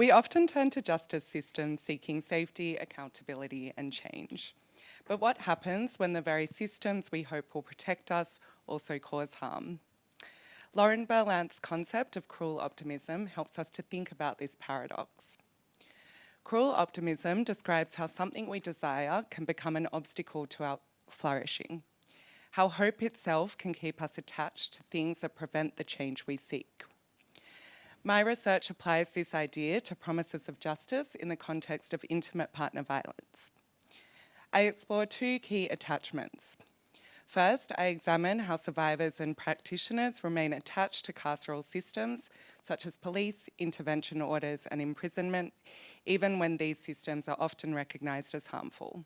We often turn to justice systems seeking safety, accountability, and change. But what happens when the very systems we hope will protect us also cause harm? Lauren Berlant's concept of cruel optimism helps us to think about this paradox. Cruel optimism describes how something we desire can become an obstacle to our flourishing, how hope itself can keep us attached to things that prevent the change we seek. My research applies this idea to promises of justice in the context of intimate partner violence. I explore two key attachments. First, I examine how survivors and practitioners remain attached to carceral systems, such as police, intervention orders, and imprisonment, even when these systems are often recognised as harmful.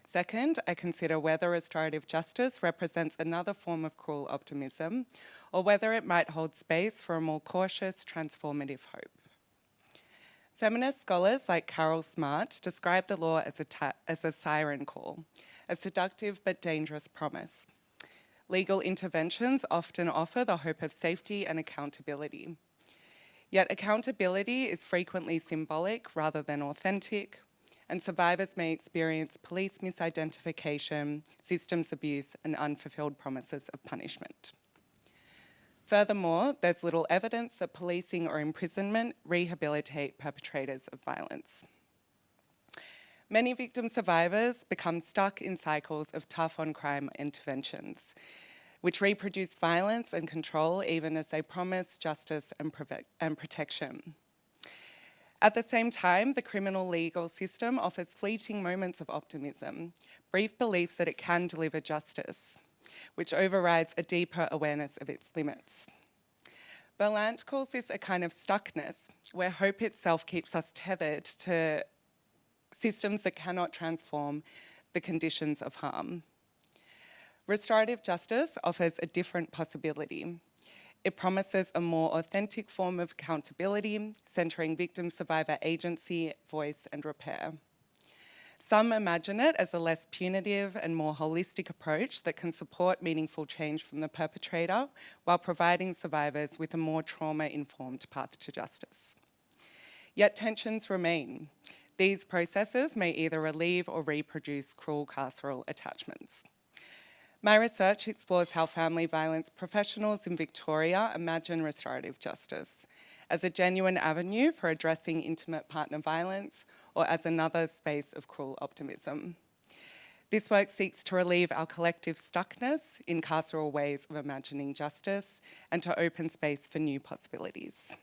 Second, I consider whether restorative justice represents another form of cruel optimism, or whether it might hold space for a more cautious, transformative hope. Feminist scholars like Carol Smart describe the law as a siren call, a seductive but dangerous promise. Legal interventions often offer the hope of safety and accountability. Yet accountability is frequently symbolic rather than authentic, and survivors may experience police misidentification, systems abuse, and unfulfilled promises of punishment. Furthermore, there's little evidence that policing or imprisonment rehabilitate perpetrators of violence. Many victim survivors become stuck in cycles of tough-on-crime interventions, which reproduce violence and control even as they promise justice and protection. At the same time, the criminal legal system offers fleeting moments of optimism, brief beliefs that it can deliver justice, which overrides a deeper awareness of its limits. Berlant calls this a kind of stuckness, where hope itself keeps us tethered to systems that cannot transform the conditions of harm. Restorative justice offers a different possibility. It promises a more authentic form of accountability, centering victim-survivor agency, voice, and repair. Some imagine it as a less punitive and more holistic approach that can support meaningful change from the perpetrator while providing survivors with a more trauma-informed path to justice. Yet tensions remain. These processes may either relieve or reproduce cruel carceral attachments. My research explores how family violence professionals in Victoria imagine restorative justice as a genuine avenue for addressing intimate partner violence or as another space of cruel optimism. This work seeks to relieve our collective stuckness in carceral ways of imagining justice and to open space for new possibilities.